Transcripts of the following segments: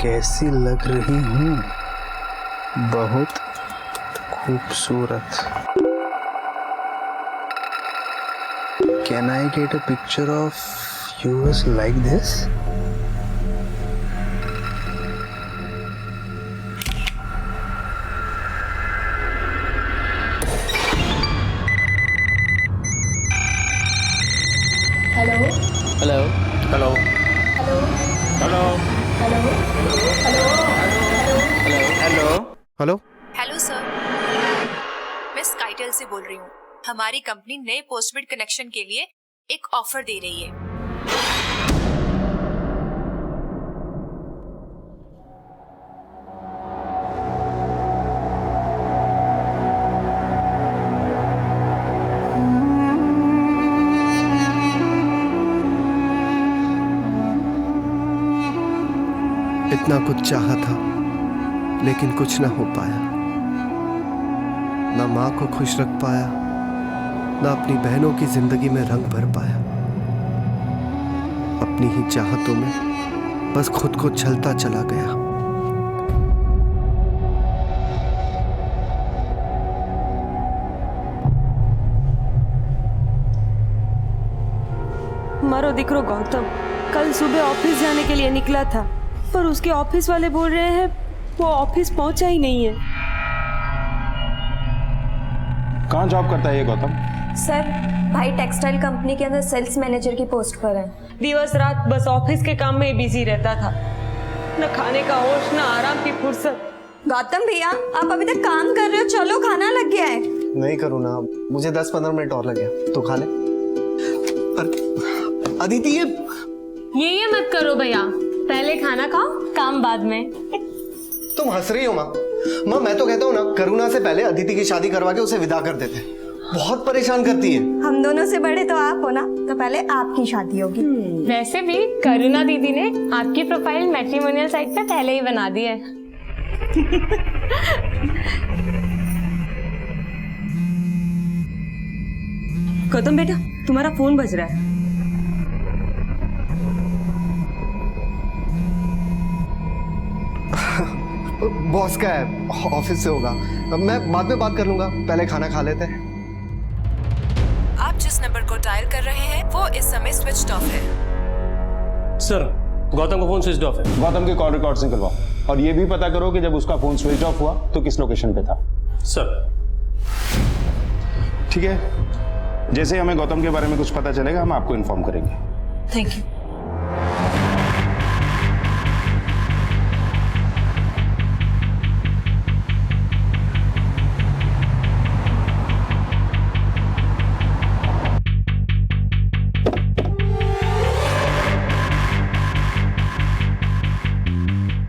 कैसी लग रही हूँ? बहुत खूबसूरत। Can I get a picture of yours like this? Hello hello hello hello hello hello hello hello hello. Hello sir, मैं स्काईटेल से बोल रही हूँ। हमारी कंपनी नए पोस्टपेड कनेक्शन के लिए एक ऑफर दे रही है। इतना कुछ चाहा था लेकिन कुछ ना हो पाया। ना माँ को खुश रख पाया, ना अपनी बहनों की जिंदगी में रंग भर पाया। अपनी ही चाहतों में बस खुद को छलता चला गया। मारो दिकरो गौतम कल सुबह ऑफिस जाने के लिए निकला था, पर उसके ऑफिस वाले बोल रहे हैं वो ऑफिस पहुंचा ही नहीं है। कहाँ जॉब करता है ये गौतम? सर, भाई टेक्सटाइल कंपनी के अंदर सेल्स मैनेजर की पोस्ट पर है। दिवस रात बस ऑफिस के काम में ही बिजी रहता था, न खाने का होश न आराम की फुर्सत। गौतम भैया, आप अभी तक काम कर रहे हो, चलो खाना लग गया है। नहीं करूँ ना, मुझे 10-15 मिनट और लगे तो खा ले। अदिति ये मत करो भैया, पहले खाना खाओ, काम बाद में। तुम हंस रही हो माँ? माँ मैं तो कहता हूँ ना, करुणा से पहले अदिति की शादी करवा के उसे विदा कर देते। बहुत परेशान करती है। हम दोनों से बड़े तो आप हो ना, तो पहले आपकी शादी होगी। वैसे भी करुणा दीदी ने आपकी प्रोफाइल मैट्रिमोनियल साइट पे पहले ही बना दी है। गौतम बेटा, तुम्हारा फोन बज रहा है। बॉस का है, ऑफिस से होगा। मैं बाद में बात कर लूंगा, पहले खाना खा लेते हैं। आप जिस नंबर को डायल कर रहे हैं वो इस समय स्विच्ड ऑफ है। सर, गौतम का फोन स्विच ऑफ है। गौतम के कॉल रिकॉर्ड निकलवाओ और ये भी पता करो कि जब उसका फोन स्विच ऑफ हुआ तो किस लोकेशन पे था। सर ठीक है, जैसे ही हमें गौतम के बारे में कुछ पता चलेगा हम आपको इन्फॉर्म करेंगे। Thank you.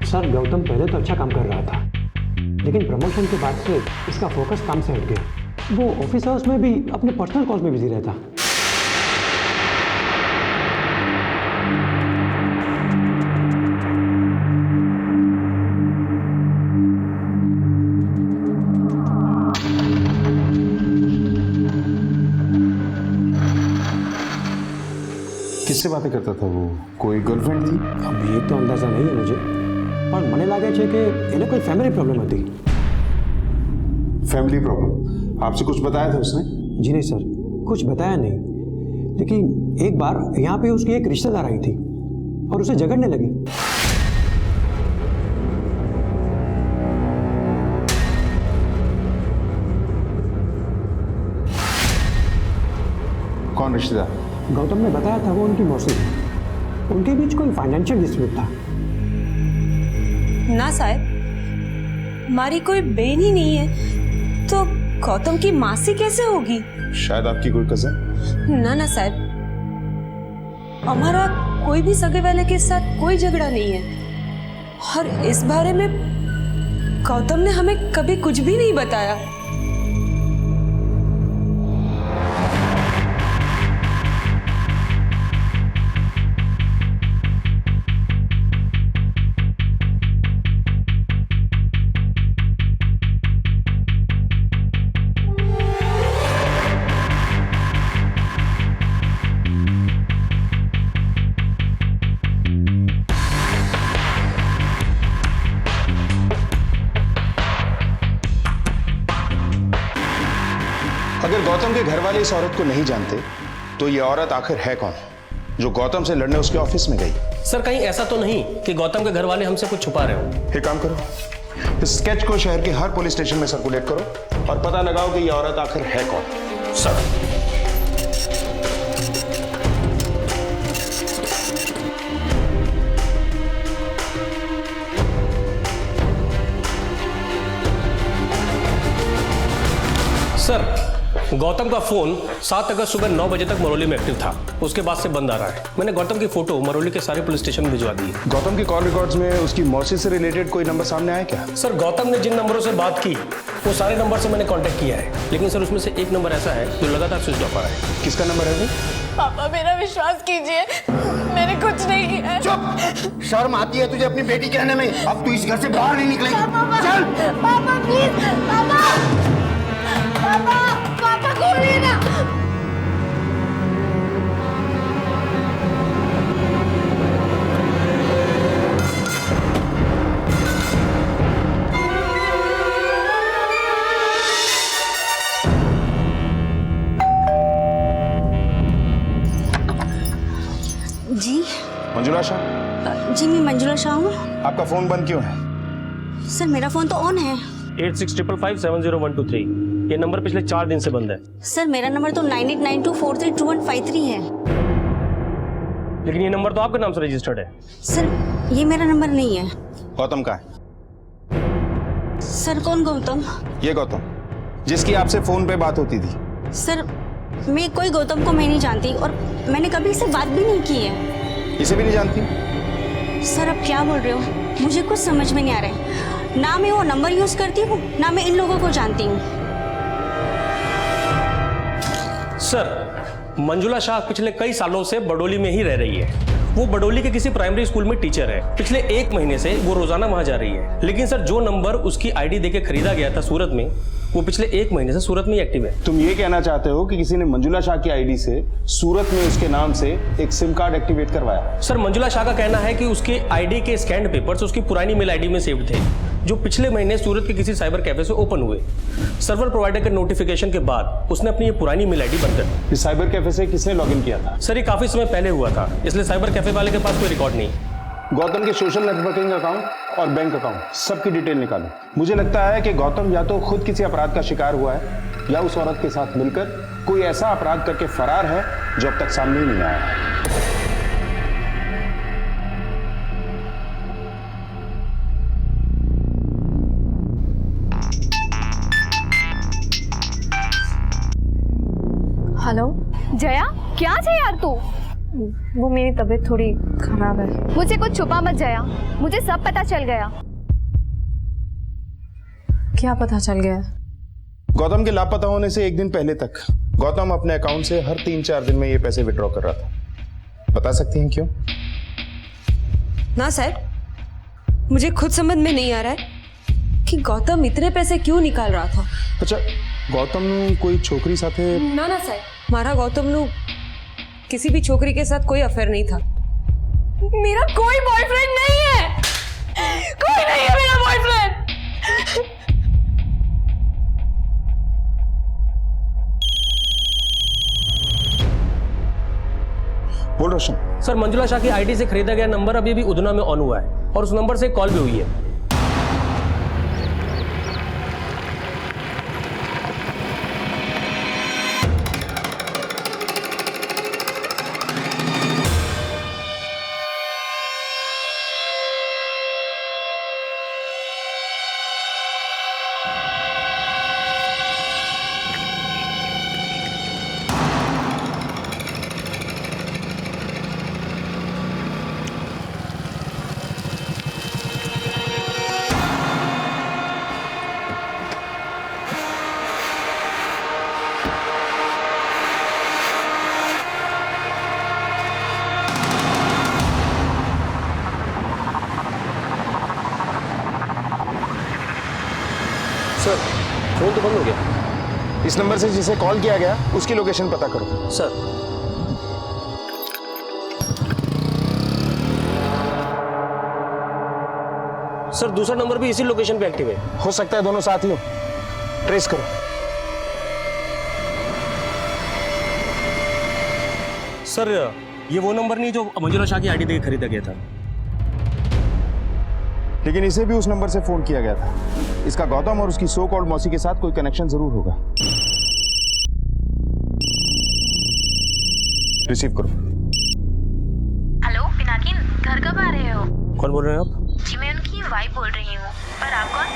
सर, गौतम पहले तो अच्छा काम कर रहा था, लेकिन प्रमोशन के बाद से इसका फोकस काम से हट गया। वो ऑफिस हाउस में भी अपने पर्सनल कॉल्स में बिजी रहता। किससे बातें करता था वो? कोई गर्लफ्रेंड थी? अब ये तो अंदाजा नहीं है मुझे, पर મને લાગે છે કે એને કોઈ ફેમિલી प्रॉब्लम હતી। Family problem? आपसे कुछ बताया था उसने? जी नहीं सर, कुछ बताया नहीं, लेकिन एक बार यहाँ पे उसकी एक रिश्तेदार आई थी और उसे झगड़ने लगी। कौन रिश्तेदार? गौतम ने बताया था वो उनकी मौसी, उनके बीच कोई फाइनेंशियल डिस्प्यूट था। ना साहब, हमारी कोई बहन ही नहीं है, तो गौतम की मासी कैसे होगी? शायद आपकी कोई कजन। ना ना साहब, हमारा कोई भी सगे वाले के साथ कोई झगड़ा नहीं है, और इस बारे में गौतम ने हमें कभी कुछ भी नहीं बताया। के घर वाले इस औरत को नहीं जानते तो ये औरत आखिर है कौन जो गौतम से लड़ने उसके ऑफिस में गई? सर कहीं ऐसा तो नहीं कि गौतम के घर वाले हमसे कुछ छुपा रहे हो? एक काम करो, इस स्केच को शहर के हर पुलिस स्टेशन में सर्कुलेट करो और पता लगाओ कि ये औरत आखिर है कौन। सर सर गौतम का फोन 7 अगस्त सुबह 9 बजे तक मरौली में एक्टिव था, उसके बाद से बंद आ रहा है। मैंने गौतम की फोटो मरौली के सारे पुलिस स्टेशन में भिजवा दी है। गौतम की कॉल रिकॉर्ड्स में उसकी मौसी से रिलेटेड कोई नंबर सामने आया क्या? सर गौतम ने जिन नंबरों से बात की वो सारे नंबर से मैंने कांटेक्ट किया है, लेकिन सर उसमें से एक नंबर ऐसा है जो लगातार स्विच ऑफ आ रहा है। किसका नंबर है वो? पापा मेरा विश्वास कीजिए, मैंने कुछ नहीं किया है। चुप! शर्म आती है तुझे अपनी बेटी कहने में? अब तू इस घर से बाहर नहीं निकलेगी। चल! पापा प्लीज, पापा पापा पापा खोलिए ना। जी मंजुला शाह? जी मैं मंजुला शाह हूँ। आपका फोन बंद क्यों है? सर मेरा फोन तो ऑन है। 8655570123 ये नंबर पिछले 4 दिन से बंद है। सर मेरा नंबर तो 9892432153 है। लेकिन ये नंबर तो आपके नाम से रजिस्टर्ड है। सर ये मेरा नंबर नहीं है। गौतम का है? सर कौन गौतम? ये गौतम जिसकी आपसे फोन पे बात होती थी। सर मैं कोई गौतम को मैं नहीं जानती और मैंने कभी इससे बात भी नहीं की है। इसे भी नहीं जानती? सर आप क्या बोल रहे हो? मुझे कुछ समझ में नहीं आ रहा है। ना मैं वो नंबर यूज करती हूँ ना मैं इन लोगों को जानती हूँ। सर मंजुला शाह पिछले कई सालों से बडोली में ही रह रही है। वो बडोली के किसी प्राइमरी स्कूल में टीचर है। पिछले 1 महीने से वो रोजाना वहां जा रही है। लेकिन सर जो नंबर उसकी आईडी देके खरीदा गया था सूरत में, वो पिछले 1 महीने से सूरत में ही एक्टिव है। तुम ये कहना चाहते हो कि किसी ने मंजुला शाह की आईडी से सूरत में उसके नाम से एक सिम कार्ड एक्टिवेट करवाया? सर मंजुला शाह का कहना है कि उसके आईडी के स्कैन्ड पेपर्स उसकी पुरानी मेल आईडी में सेव्ड थे, जो पिछले महीने सूरत के किसी साइबर कैफे से ओपन हुए। सर्वर प्रोवाइडर के नोटिफिकेशन के बाद उसने अपनी ये पुरानी मेल आईडी बंद कर दी। इस साइबर कैफे से किसने लॉगिन किया था? सर ये काफी समय पहले हुआ था, इसलिए साइबर कैफे वाले के पास कोई रिकॉर्ड नहीं। गौतम के सोशल नेटवर्किंग अकाउंट और बैंक अकाउंट सबकी डिटेल निकालो। मुझे लगता है कि गौतम या तो खुद किसी अपराध का शिकार हुआ है या उस औरत के साथ मिलकर कोई ऐसा अपराध करके फरार है जो अब तक सामने ही नहीं आया है। हेलो जया, क्या है यार तू? वो मेरी तबीयत थोड़ी खराब है। मुझे कुछ छुपा मत जया, मुझे सब पता चल गया। क्या पता चल गया? गौतम के लापता होने से 1 दिन पहले तक गौतम अपने अकाउंट से हर 3-4 दिन में ये पैसे विड्रॉ कर रहा था। बता सकती हैं क्यों? ना सर, मुझे खुद समझ में नहीं आ रहा है कि गौतम इतने पैसे क्यों निकाल रहा था। अच्छा गौतम कोई छोकरी साथे? ना ना सर, मारा गौतम नु किसी भी छोकरी के साथ कोई अफेयर नहीं था। मेरा कोई बॉयफ्रेंड नहीं है, कोई नहीं है मेरा बॉयफ्रेंड। बोल रोशन। सर मंजुला शाह की आईडी से खरीदा गया नंबर अभी भी उधना में ऑन हुआ है और उस नंबर से कॉल भी हुई है। सर फोन तो बंद हो गया। इस नंबर से जिसे कॉल किया गया उसकी लोकेशन पता करो। सर सर दूसरा नंबर भी इसी लोकेशन पे एक्टिव है। हो सकता है दोनों साथ ही हो, ट्रेस करो। सर ये वो नंबर नहीं जो मंजुला शाह की आईडी देकर खरीदा गया था। लेकिन इसे भी उस नंबर से फोन किया गया था। इसका गौतम और उसकी सो कॉल्ड मौसी के साथ कोई कनेक्शन जरूर होगा। रिसीव करो। हेलो पिनाकिन, घर कब आ रहे हो? कौन बोल रहे हैं आप? जी मैं उनकी वाइफ बोल रही हूँ, पर आप कौन?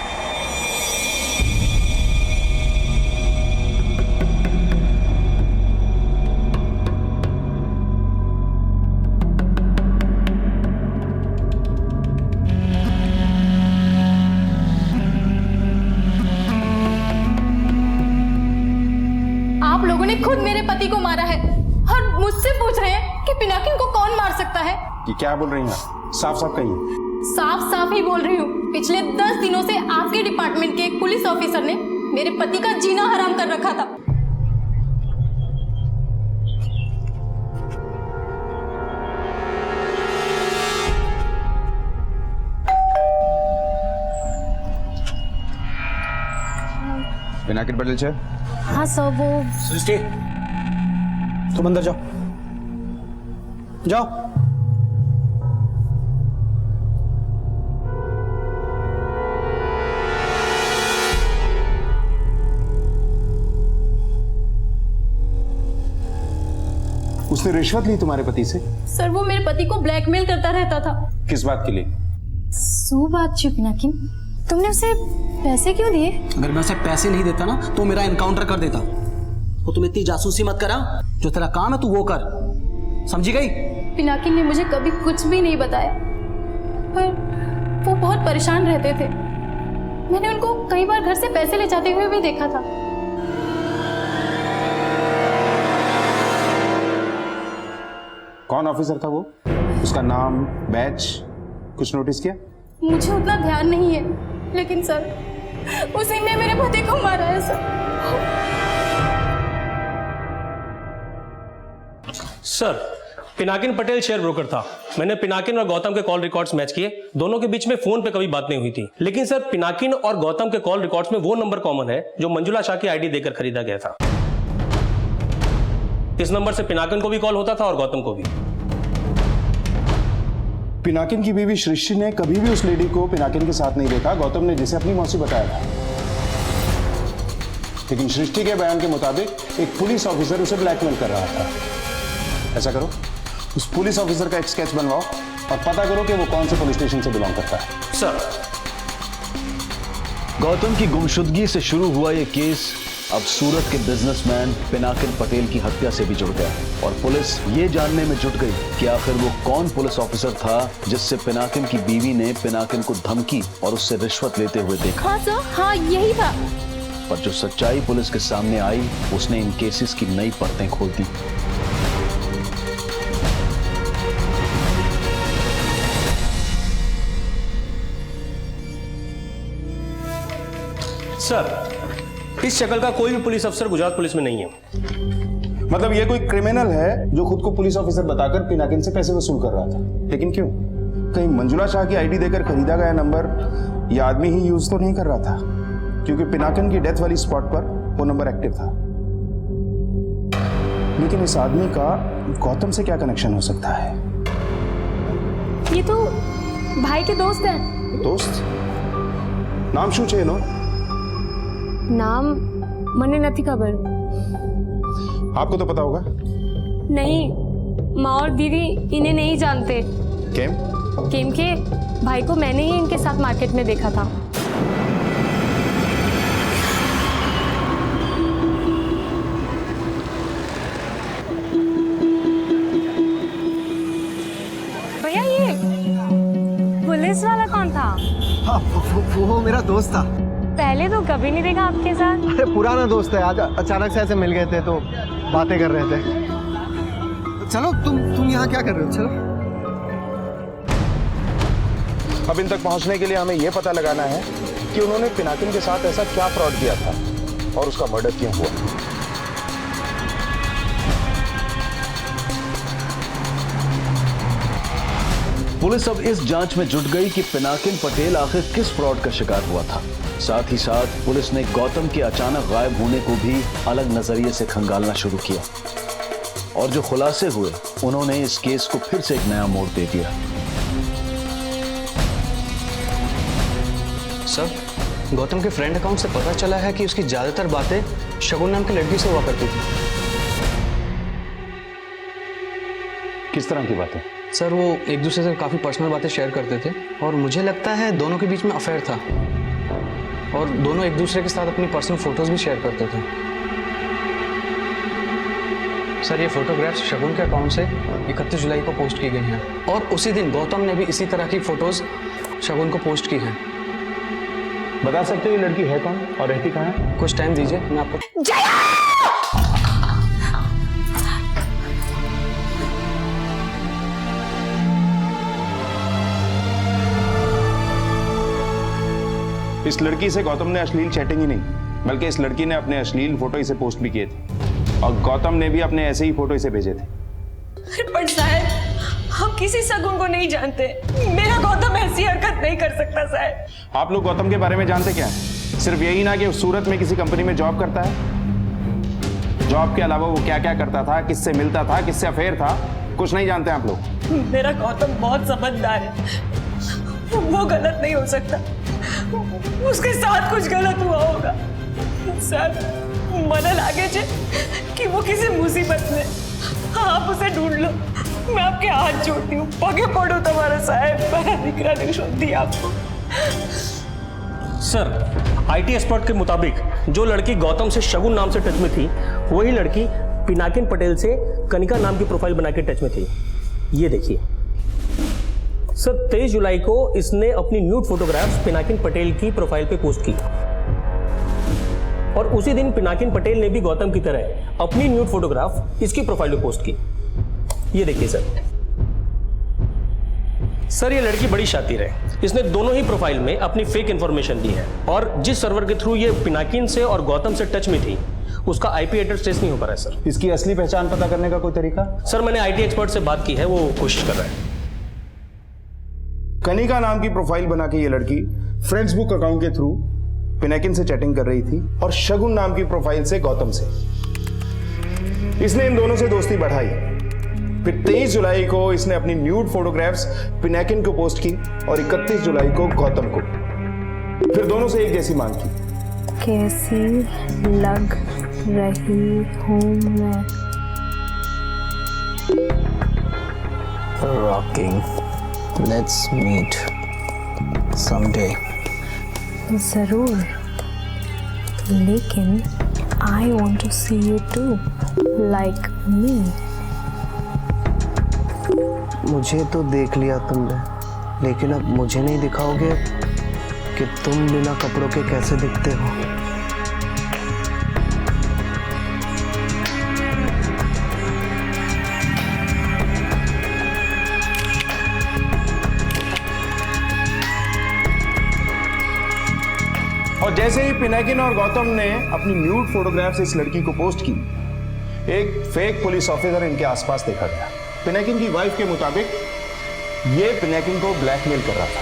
आप लोगों ने खुद मेरे पति को मारा है और मुझसे पूछ रहे हैं कि पिनाकिन को कौन मार सकता है। ये क्या बोल रही हैं? साफ साफ कहिए। साफ साफ ही बोल रही हूँ। पिछले 10 दिनों से आपके डिपार्टमेंट के एक पुलिस ऑफिसर ने मेरे पति का जीना हराम कर रखा था। पिनाकिन पटेल सर। हाँ सर, वो सृष्टि, तुम अंदर जाओ, जाओ। उसने रिश्वत ली तुम्हारे पति से? सर वो मेरे पति को ब्लैकमेल करता रहता था। किस बात के लिए? सो बात छुप पिनाकिन, तुमने उसे पैसे क्यों दिए? अगर मैं उसे पैसे नहीं देता ना तो मेरा एनकाउंटर कर देता। तो तुम इतनी जासूसी मत करा, जो तेरा काम है तू वो कर, समझी गई? पिनाकिन ने मुझे कभी कुछ भी नहीं बताया, पर वो बहुत परेशान रहते थे। मैंने उनको कई बार घर से पैसे ले जाते हुए भी देखा था। कौन ऑफिसर था वो? उसका नाम, बैच कुछ नोटिस किया? मुझे उतना ध्यान नहीं है, लेकिन सर उसी ने मेरे पति को मारा है sir, Pinakin Patel share broker था। मैंने पिनाकिन और गौतम के कॉल रिकॉर्ड्स मैच किए। दोनों के बीच में फोन पे कभी बात नहीं हुई थी। लेकिन सर, पिनाकिन और गौतम के कॉल रिकॉर्ड्स में वो नंबर कॉमन है जो मंजुला शाह की आईडी देकर खरीदा गया था। इस नंबर से पिनाकिन को भी कॉल होता था और गौतम को भी। पिनाकिन की बीवी सृष्टि ने कभी भी उस लेडी को पिनाकिन के साथ नहीं देखा, गौतम ने जिसे अपनी मौसी बताया था। लेकिन सृष्टि के बयान के मुताबिक एक पुलिस ऑफिसर उसे ब्लैकमेल कर रहा था। ऐसा करो, उस पुलिस ऑफिसर का एक स्केच बनवाओ और पता करो कि वो कौन से पुलिस स्टेशन से बिलोंग करता है। सर, गौतम की गुमशुदगी से शुरू हुआ ये केस अब सूरत के बिजनेसमैन पिनाकिन पटेल की हत्या से भी जुड़ गया और पुलिस ये जानने में जुट गई कि आखिर वो कौन पुलिस ऑफिसर था जिससे पिनाकिन की बीवी ने पिनाकिन को धमकी और उससे रिश्वत लेते हुए देखा। हाँ सर, हाँ यही था। पर जो सच्चाई पुलिस के सामने आई उसने इन केसेस की नई परतें खोल दी। सर, इस शक्ल का कोई भी पुलिस अफसर गुजरात पुलिस में नहीं है। मतलब ये कोई क्रिमिनल है जो खुद को पुलिस ऑफिसर बताकर पिनाकिन से पैसे वसूल कर रहा था। लेकिन क्यों? कहीं मंजुला शाह की आईडी देकर खरीदा गया नंबर ये आदमी ही यूज तो नहीं कर रहा था, क्योंकि पिनाकिन की डेथ वाली स्पॉट पर वो नंबर एक्टिव था। लेकिन इस आदमी का गौतम से क्या कनेक्शन हो सकता है? ये तो भाई के दोस्त हैं। दोस्त? नाम शू छे नो? नाम मने नहीं खबर। आपको तो पता होगा। नहीं, माँ और दीदी इन्हें नहीं जानते। केम के भाई को मैंने ही इनके साथ मार्केट में देखा था। भैया ये पुलिस वाला कौन था? हाँ, वो मेरा दोस्त था। पहले तो कभी नहीं देखा आपके साथ। अरे पुराना दोस्त है, आज अचानक से ऐसे मिल गए थे तो बातें कर रहे थे। चलो तुम यहाँ क्या कर रहे हो? चलो। अब इन तक पहुंचने के लिए हमें यह पता लगाना है कि उन्होंने पिनाकिन के साथ ऐसा क्या फ्रॉड किया था और उसका मर्डर क्यों हुआ। पुलिस अब इस जांच में जुट गई कि पिनाकिन पटेल आखिर किस फ्रॉड का शिकार हुआ था। साथ ही साथ पुलिस ने गौतम के अचानक गायब होने को भी अलग नजरिए से खंगालना शुरू किया। और जो खुलासे हुए उन्होंने इस केस को फिर से एक नया मोड़ दे दिया। सर, गौतम के फ्रेंड अकाउंट से पता चला है कि उसकी ज्यादातर बातें शगुन नाम की लड़की से हुआ करती थी। किस तरह की बातें? सर, वो एक दूसरे से काफी पर्सनल बातें शेयर करते थे और मुझे लगता है दोनों के बीच में अफेयर था और दोनों एक दूसरे के साथ अपनी पर्सनल फोटोज भी शेयर करते थे। सर, ये फोटोग्राफ्स शगुन के अकाउंट से 31 जुलाई को पोस्ट की गई हैं और उसी दिन गौतम ने भी इसी तरह की फोटोज शगुन को पोस्ट की हैं। बता सकते हो ये लड़की है कौन और रहती कहाँ है? कुछ टाइम दीजिए, मैं आपको। इस लड़की से गौतम ने अश्लील चैटिंग ही नहीं बल्कि इस लड़की ने अपने अश्लील फोटो इसे पोस्ट भी किए थे और गौतम ने भी अपने ऐसे ही फोटो इसे भेजे थे। पर साहब, हम किसी शगुन को नहीं जानते। मेरा गौतम ऐसी हरकत नहीं कर सकता साहब। आप लोग गौतम के बारे में जानते क्या है? सिर्फ यही ना कि वो सूरत में किसी कंपनी में जॉब करता है। जॉब के अलावा वो क्या क्या करता था, किससे मिलता था, किससे अफेयर था, कुछ नहीं जानते आप लोग। मेरा गौतम बहुत समझदार है, वो गलत नहीं हो सकता। उसके साथ कुछ गलत हुआ होगा सर। मन लागे कि वो किसी मुसीबत में, आप उसे ढूंढ लो। मैं आपके हाथ जोड़ती हूँ, पगे पड़ो तुम्हारा साहब। मैं निकरा नहीं छोड़ती आपको। सर, आईटी एक्सपर्ट के मुताबिक जो लड़की गौतम से शगुन नाम से टच में थी वही लड़की पिनाकिन पटेल से कनिका नाम की प्रोफाइल बना के टच में थी। ये देखिए सर, 23 जुलाई को इसने अपनी न्यूड फोटोग्राफ्स पिनाकिन पटेल की प्रोफाइल पे पोस्ट की और उसी दिन पिनाकिन पटेल ने भी गौतम की तरह अपनी न्यूड फोटोग्राफ इसकी प्रोफाइल पे पोस्ट की। ये देखिए सर, ये लड़की बड़ी शातिर है। इसने दोनों ही प्रोफाइल में अपनी फेक इंफॉर्मेशन दी है और जिस सर्वर के थ्रू ये पिनाकिन से और गौतम से टच में थी उसका आईपी एड्रेस ट्रेस नहीं हो पा रहा है सर। इसकी असली पहचान पता करने का कोई तरीका? सर, मैंने आईटी एक्सपर्ट से बात की है, वो कोशिश कर रहा है। कनिका नाम की प्रोफाइल बना के ये लड़की फेसबुक अकाउंट के थ्रू पिनाकिन से चैटिंग कर रही थी और शगुन नाम की प्रोफाइल से गौतम से। इसने इन दोनों से दोस्ती बढ़ाई। फिर 23 जुलाई को इसने अपनी न्यूड फोटोग्राफ्स पिनाकिन को पोस्ट की और 31 जुलाई को गौतम को। फिर दोनों से एक जैसी मांग की। कैसी लग रही हूं मैं? रॉकिंग। Let's meet someday. जरूर, लेकिन I want to see you too, like me. मुझे तो देख लिया तुमने, लेकिन अब मुझे नहीं दिखाओगे कि तुम बिना कपड़ों के कैसे दिखते हो। और जैसे ही पिनाकिन और गौतम ने अपनी न्यूड फोटोग्राफ्स इस लड़की को पोस्ट की, एक फेक पुलिस ऑफिसर इनके आसपास देखा गया। पिनाकिन की वाइफ के मुताबिक ये पिनाकिन को ब्लैकमेल कर रहा था।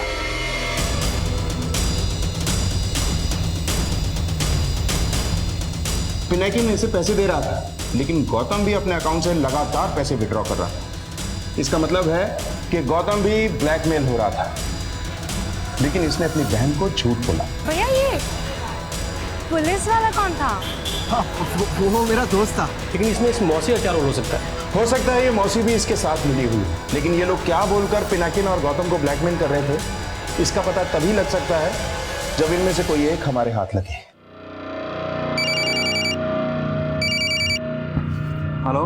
पिनाकिन इसे पैसे दे रहा था, लेकिन गौतम भी अपने अकाउंट से लगातार पैसे विड्रॉ कर रहा था। इसका मतलब है कि गौतम भी ब्लैकमेल हो रहा था, लेकिन इसने अपनी बहन को झूठ बोला। भैया, ये पुलिस वाला कौन था? हाँ, वो मेरा दोस्त था। लेकिन इसमें इस मौसी का क्या रोल हो सकता है? हो सकता है ये मौसी भी इसके साथ मिली हुई, लेकिन ये लोग क्या बोलकर पिनाकिन और गौतम को ब्लैकमेल कर रहे थे, इसका पता तभी लग सकता है जब इनमें से कोई एक हमारे हाथ लगे। हेलो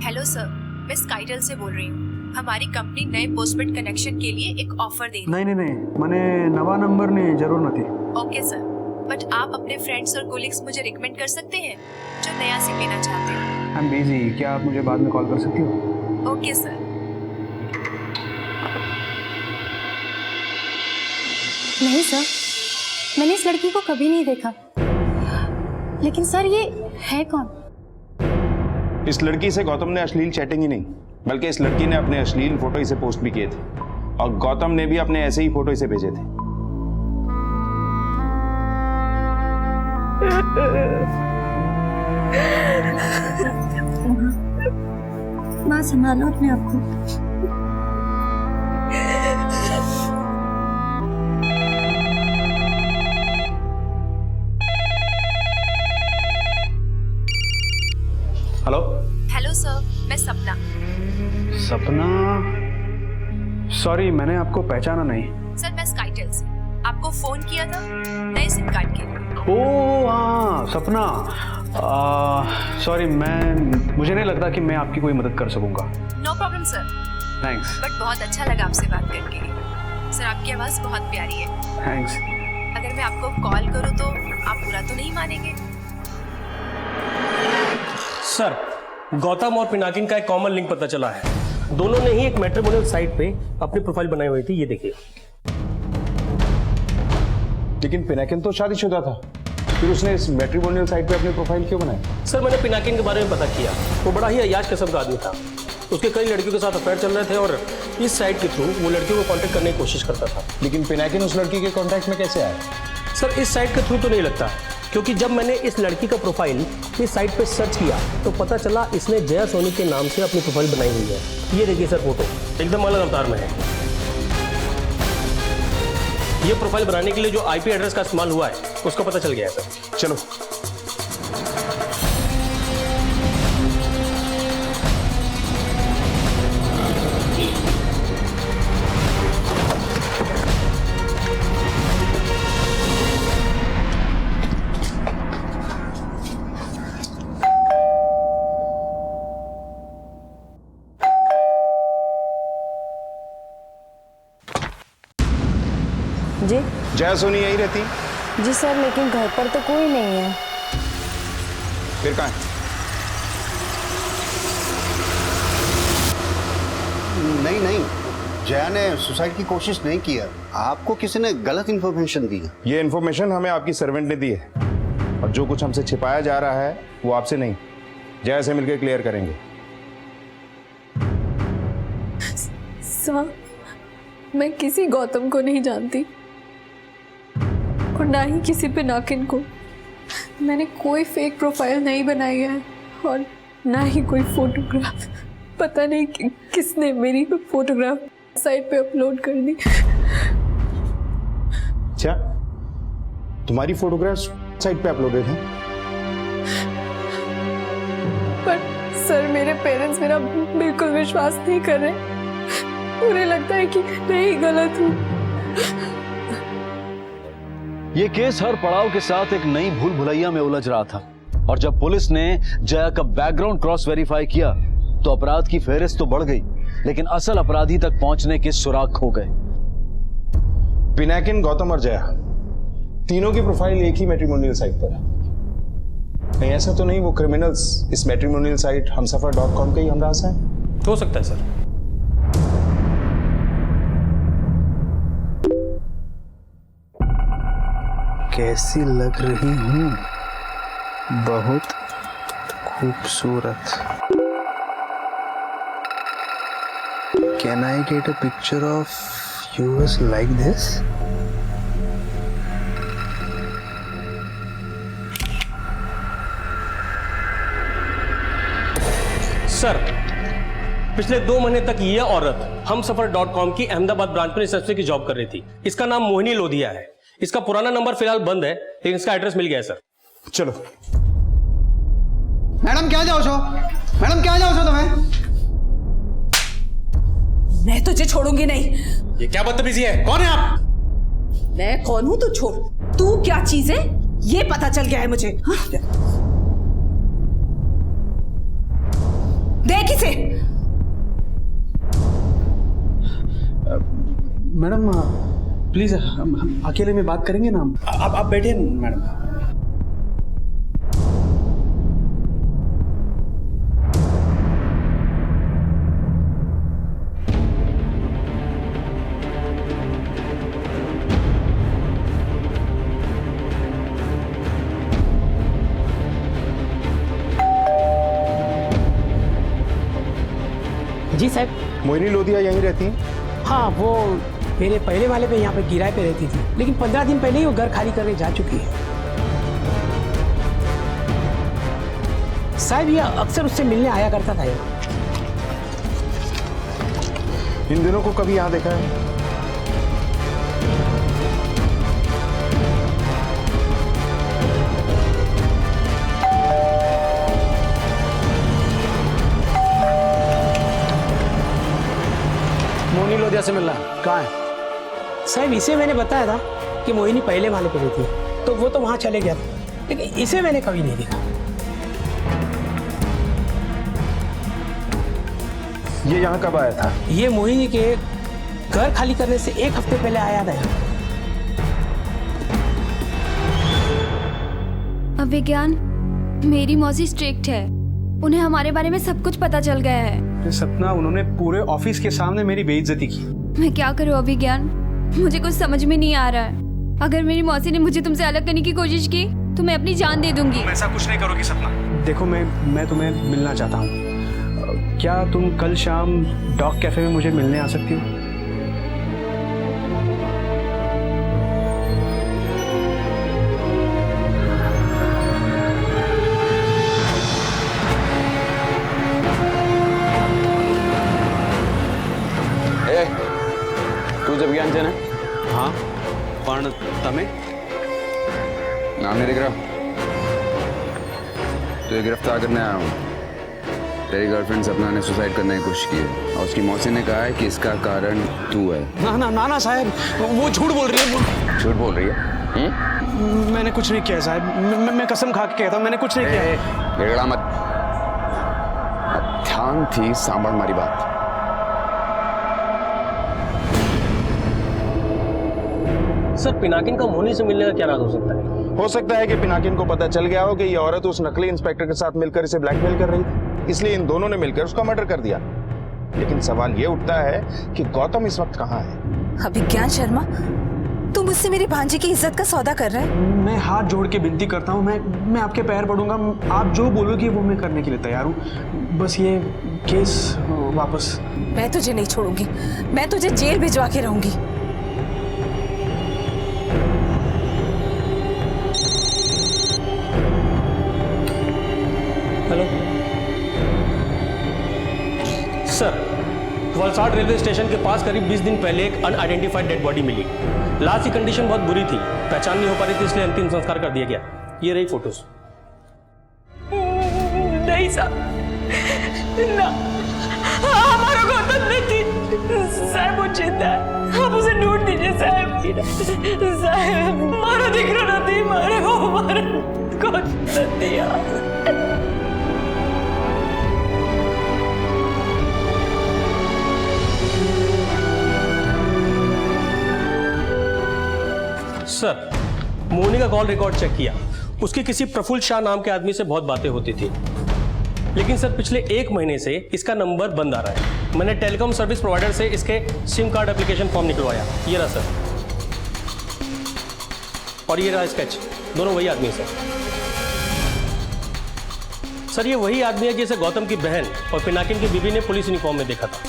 हेलो सर, मैं स्काइटेल से बोल रही हूँ। हमारी कंपनी नए पोस्टपेड कनेक्शन के लिए एक ऑफर दे रही है। नहीं, मैंने नवा नंबर ने जरूर नहीं। ओके सर, बट आप अपने फ्रेंड्स और कोलिग्स मुझे रिकमेंड कर सकते हैं जो नया सिम लेना चाहते हैं। आई एम बिजी, क्या आप मुझे बाद में कॉल कर सकती हो? Okay sir. नहीं सर, मैंने इस लड़की को कभी नहीं देखा। लेकिन सर, ये है कौन? इस लड़की से गौतम ने अश्लील चैटिंग ही नहीं बल्कि इस लड़की ने अपने अश्लील फोटो इसे पोस्ट भी किए थे और गौतम ने भी अपने ऐसे ही फोटो इसे भेजे थे। माँ संभालो अपने आप को। हेलो। हेलो सर, मैं सपना। सपना? सॉरी, मैंने आपको पहचाना नहीं। सर मैं स्काईटेल से आपको फोन किया था नए सिम कार्ड के लिए। ओह हाँ, सपना। सॉरी, मुझे नहीं लगता कि मैं आपकी कोई मदद कर सकूंगा। No problem sir. Thanks. But बहुत अच्छा लगा आपसे बात करके। सर आपकी आवाज़ बहुत प्यारी है। थैंक्स। अगर मैं आपको कॉल करूँ तो आप बुरा तो नहीं मानेंगे? सर, गौतम और पिनाकिन का एक कॉमन लिंक पता चला है। दोनों ने ही एक मैट्रिमोनियल साइट पे अपनी प्रोफाइल बनाई हुई थी, ये देखिए। लेकिन पिनाकिन तो शादीशुदा था, फिर उसने इस मैट्रिमोनियल साइट पे अपनी प्रोफाइल क्यों बनाई? सर मैंने पिनाकिन के बारे में पता किया, वो बड़ा ही अय्याश किस्म का आदमी था। उसके कई लड़कियों के साथ अफेयर चल रहे थे और इस साइट के थ्रू वो लड़कियों को कांटेक्ट करने की कोशिश करता था। लेकिन पिनाकिन उस लड़की के कांटेक्ट में कैसे आया? सर इस साइट के थ्रू तो नहीं लगता, क्योंकि जब मैंने इस लड़की का प्रोफाइल इस साइट पे सर्च किया तो पता चला इसने जया सोनी के नाम से अपनी प्रोफाइल बनाई हुई है। ये देखिए सर, फोटो एकदम अलग अवतार में है। ये प्रोफाइल बनाने के लिए जो आईपी एड्रेस का इस्तेमाल हुआ है उसका पता चल गया है सर। चलो। जी जया सोनी यही रहती? जी सर, लेकिन घर पर तो कोई नहीं है। फिर कहाँ है? नहीं नहीं, जया ने सुसाइड की कोशिश नहीं की है। आपको किसी ने गलत इन्फॉर्मेशन दी है। ये इन्फॉर्मेशन हमें आपकी सर्वेंट ने दी है, और जो कुछ हमसे छिपाया जा रहा है वो आपसे नहीं, जया से मिलकर क्लियर करेंगे। सर, मैं किसी गौतम को नहीं जानती और ना ही किसी पिनाकिन को। मैंने कोई फेक प्रोफाइल नहीं बनाई है और ना ही कोई फोटोग्राफ। पता नहीं किसने मेरी फोटोग्राफ साइट पे अपलोड कर दी। अच्छा, तुम्हारी फोटोग्राफ्स साइट पे अपलोडेड हैं? पर सर, मेरे पेरेंट्स मेरा बिल्कुल विश्वास नहीं कर रहे। उन्हें लगता है कि मैं ही गलत हूँ। ये केस हर पड़ाव के साथ एक नई भूल भुलैया में उलझ रहा था, और जब पुलिस ने जया का बैकग्राउंड क्रॉस वेरीफाई किया तो अपराध की फेहरिस्त तो बढ़ गई, लेकिन असल अपराधी तक पहुंचने के सुराग खो गए। पिनाकिन, गौतम और जया तीनों की प्रोफाइल एक ही मैट्रिमोनियल साइट पर है। नहीं ऐसा तो नहीं वो क्रिमिनल्स इस मैट्रिमोनियल साइट हमसफर.com के ही हमराज हैं? हो सकता है सर। कैसी लग रही हूँ? बहुत खूबसूरत। Can I get a picture of yours like this? Sir, पिछले 2 महीने तक ये औरत हमसफर.com की अहमदाबाद ब्रांच में रिसेप्शन की जॉब कर रही थी। इसका नाम मोहिनी लोधिया है। इसका पुराना नंबर फिलहाल बंद है, लेकिन इसका एड्रेस मिल गया है सर। चलो। मैडम क्या जाओ छो? मैडम क्या जाओ छो तुम्हें? मैं तुझे छोड़ूंगी नहीं। ये क्या बदतमीजी है? कौन है आप? मैं कौन हूं तो छोड़, तू क्या चीज है ये पता चल गया है मुझे। हाँ? देख इसे। मैडम प्लीज हम अकेले में बात करेंगे ना। आप बैठिए मैडम। जी साहब। मोहिनी लोधिया यहीं रहती हैं? हाँ, वो मेरे पहले वाले पे यहाँ पे किराए पे रहती थी, लेकिन 15 दिन पहले ही वो घर खाली करके जा चुकी है। साहब ये अक्सर उससे मिलने आया करता था यहाँ। इन दिनों को कभी यहाँ देखा है? मोहिनी लोधिया से मिल रहा है। कहाँ है? साहब इसे मैंने बताया था कि मोहिनी पहले माले पे रहती है, तो वो तो वहाँ चले गया था, लेकिन इसे मैंने कभी नहीं देखा। ये यहाँ कब आया था? ये मोहिनी के घर खाली करने से 1 हफ्ते पहले आया था। अभिज्ञान, मेरी मौसी स्ट्रिक्ट है, उन्हें हमारे बारे में सब कुछ पता चल गया है। सपना, उन्होंने पूरे ऑफिस के सामने मेरी बेइज्जती की। मैं क्या करूं अभिज्ञान, मुझे कुछ समझ में नहीं आ रहा है। अगर मेरी मौसी ने मुझे तुमसे अलग करने की कोशिश की तो मैं अपनी जान दे दूंगी। तुम ऐसा कुछ नहीं करोगी सपना। देखो, मैं तुम्हें मिलना चाहता हूँ। क्या तुम कल शाम डॉग कैफे में मुझे मिलने आ सकती हो? તું જગ્યાન છે ને? हाँ, પણ તમે? नाम नहीं दिख रहा? तुझे गिरफ्तार करने आया हूँ। तेरी गर्लफ्रेंड सपना ने सुसाइड करने की कोशिश की है और उसकी मौसी ने कहा है कि इसका कारण तू है। ना ना ना ना साहब, वो झूठ बोल रही है। झूठ बोल रही है? मैंने कुछ नहीं किया साहब, मैं कसम खा के कहता हूँ, मैंने कुछ नहीं किया। गिड़गड़ा मत, ध्यान थी सांभळ मारी बात। सर, पिनाकिन का मोहिनी से मिलने का क्या राज हो सकता है? हो सकता है कि पिनाकिन को पता चल गया हो कि ये औरत उस नकली इंस्पेक्टर के साथ मिलकर इसे ब्लैकमेल कर रही थी, इसलिए इन दोनों ने मिलकर उसका मर्डर कर दिया। लेकिन सवाल ये उठता है कि गौतम इस वक्त कहाँ है? अभिज्ञान शर्मा, तुम मुझसे मेरी भांजी की इज्जत का सौदा कर रहे हैं? मैं हाथ जोड़ के विनती करता हूँ, मैं आपके पैर पड़ूंगा। आप जो बोलोगी वो मैं करने के लिए तैयार हूँ। बस ये केस वापस। मैं तुझे नहीं छोड़ूंगी, मैं तुझे जेल भिजवा के रहूंगी। Hello sir, Valsad railway station के पास करीब 20 दिन पहले एक अनआइडेंटिफाइड डेड बॉडी मिली। लाश की कंडीशन बहुत बुरी थी, पहचान नहीं हो पा रही थी, इसलिए अंतिम संस्कार कर दिया गया। ये रही फोटोज। नहीं साहब, ना, हमारा गौतम नहीं थी साहब, वो जिंदा है, आप उसे ढूंढ दीजिए साहब। साहब, मारा दिख रहा नहीं, मारे वो मारा गौतम दिया। सर, मोहिनी का कॉल रिकॉर्ड चेक किया, उसकी किसी प्रफुल्ल शाह नाम के आदमी से बहुत बातें होती थी। लेकिन सर, पिछले 1 महीने से इसका नंबर बंद आ रहा है। मैंने टेलीकॉम सर्विस प्रोवाइडर से इसके सिम कार्ड एप्लीकेशन फॉर्म निकलवाया। ये रहा सर, और ये रहा स्केच। दोनों वही आदमी है सर। ये वही आदमी है जिसे गौतम की बहन और पिनाकिन की बीवी ने पुलिस यूनिफॉर्म में देखा था।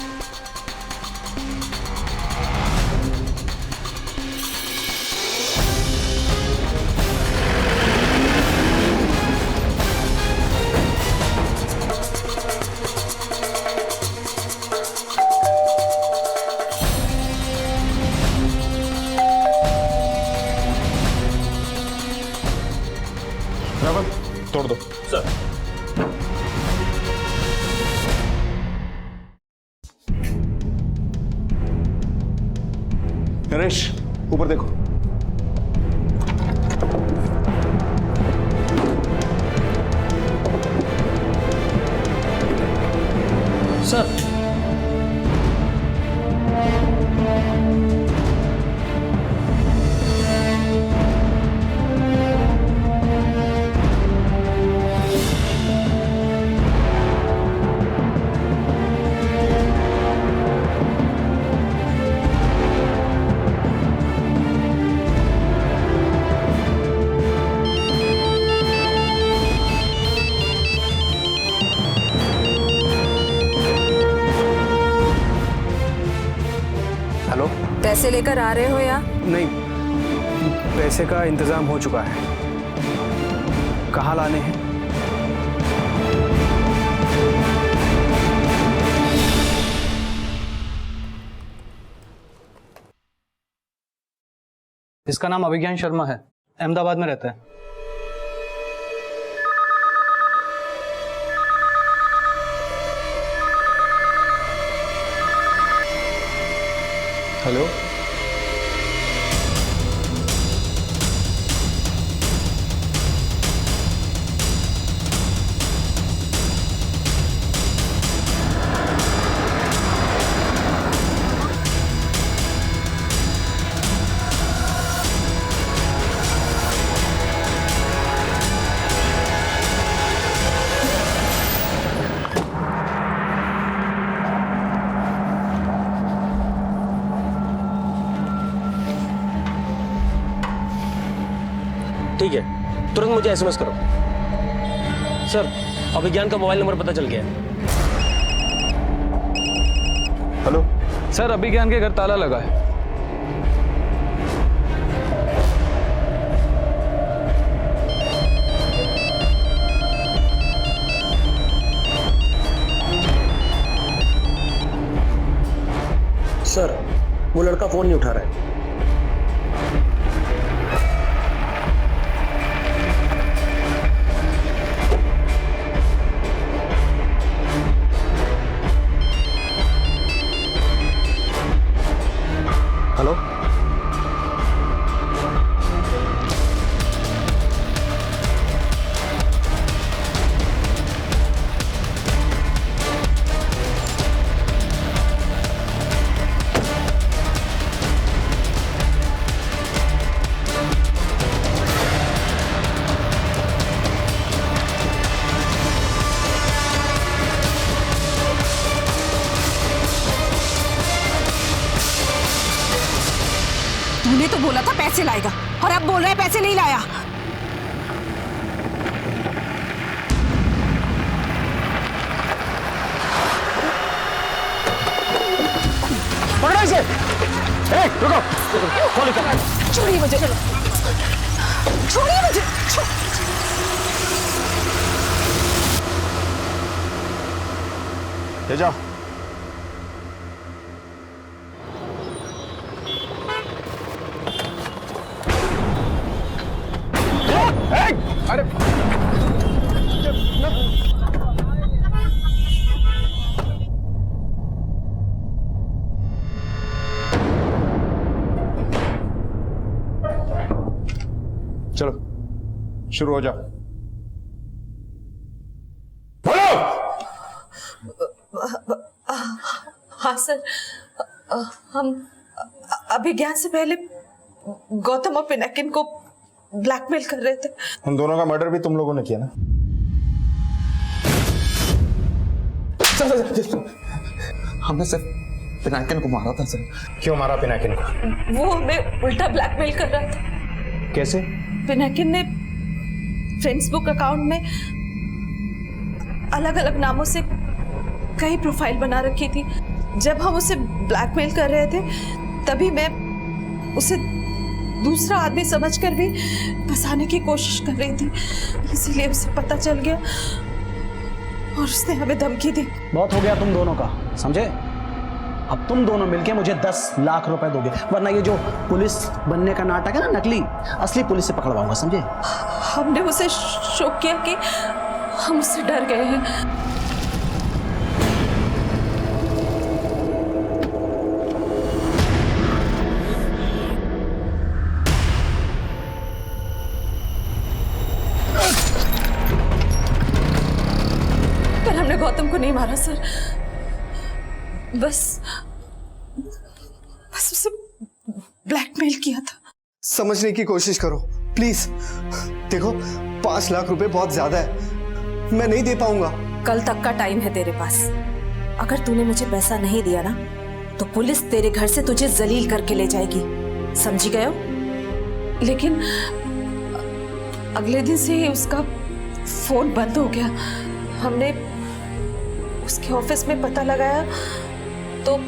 तोड़ दो सर। नरेश, ऊपर देखो। सर, पैसे लेकर आ रहे हो या नहीं? पैसे का इंतजाम हो चुका है। कहाँ लाने हैं? इसका नाम अभिज्ञान शर्मा है, अहमदाबाद में रहता है। हेलो, ठीक है, तुरंत मुझे एसएमएस करो। सर, अभिज्ञान का मोबाइल नंबर पता चल गया है। हेलो सर, अभिज्ञान के घर ताला लगा है। सर, वो लड़का फोन नहीं उठा रहा है। हेलो, तूने तो बोला था पैसे लाएगा और अब बोल रहा है पैसे नहीं लाया। पकड़ो इसे। रुको, कॉल कर। छोड़िए मुझे, छोड़िए मुझे। ले जाओ। अरे चलो शुरू हो जाओ। बोलो। हाँ सर, हम अभिज्ञान से पहले गौतम और पिनाकिन को ब्लैकमेल कर रहे थे। उन दोनों का मर्डर भी तुम लोगों ने किया ना? हमने सिर्फ पिनाकिन को मारा था सर। क्यों मारा पिनाकिन को? वो हमें उल्टा ब्लैकमेल कर रहा था। कैसे? पिनाकिन ने फेसबुक अकाउंट में अलग अलग नामों से कई प्रोफाइल बना रखी थी। जब हम उसे ब्लैकमेल कर रहे थे तभी मैं उसे दूसरा आदमी समझकर भी फंसाने की कोशिश कर रही थी, इसीलिए उसे पता चल गया और उसने हमें धमकी दी। बहुत हो गया तुम दोनों का, समझे? अब तुम दोनों मिलके मुझे 10 लाख रुपए दोगे, वरना ये जो पुलिस बनने का नाटक है ना, नकली, असली पुलिस से पकड़वाऊंगा, समझे? हमने उसे शौक किया कि हम उससे डर गए हैं। पर हमने गौतम को नहीं मारा सर, बस उसे ब्लैकमेल किया था। समझने की कोशिश करो प्लीज। देखो 5 लाख रुपए बहुत ज्यादा है, मैं नहीं दे पाऊंगा। कल तक का टाइम है तेरे पास। अगर तूने मुझे पैसा नहीं दिया ना तो पुलिस तेरे घर से तुझे जलील करके ले जाएगी, समझी गए हो? लेकिन अगले दिन से ही उसका फोन बंद हो गया। हमने उसके ऑफिस में पता लगाया तो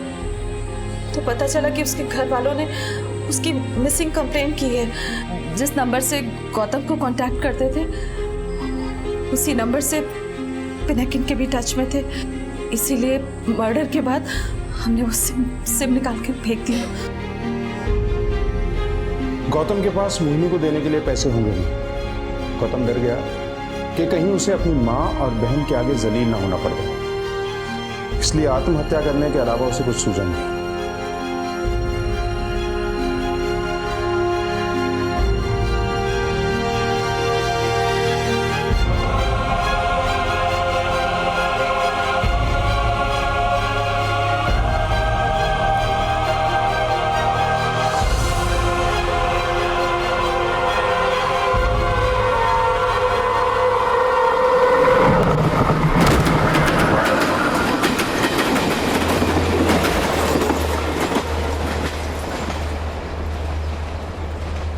पता चला कि उसके घर वालों ने उसकी मिसिंग कंप्लेंट की है। जिस नंबर से गौतम को कांटेक्ट करते थे उसी नंबर से पिनाकिन के भी टच में थे, इसीलिए मर्डर के बाद हमने वो सिम निकाल के फेंक दिया। गौतम के पास मोहिनी को देने के लिए पैसे होंगे नहीं। गौतम डर गया कि कहीं उसे अपनी माँ और बहन के आगे जलील ना होना पड़ जाए, इसलिए आत्महत्या करने के अलावा उसे कुछ सूझा नहीं।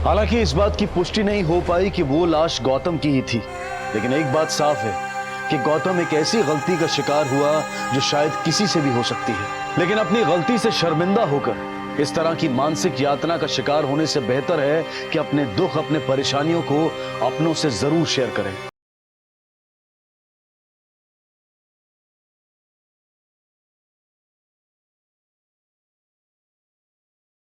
हालांकि इस बात की पुष्टि नहीं हो पाई कि वो लाश गौतम की ही थी, लेकिन एक बात साफ है कि गौतम एक ऐसी गलती का शिकार हुआ जो शायद किसी से भी हो सकती है। लेकिन अपनी गलती से शर्मिंदा होकर इस तरह की मानसिक यातना का शिकार होने से बेहतर है कि अपने दुख, अपने परेशानियों को अपनों से जरूर शेयर करें।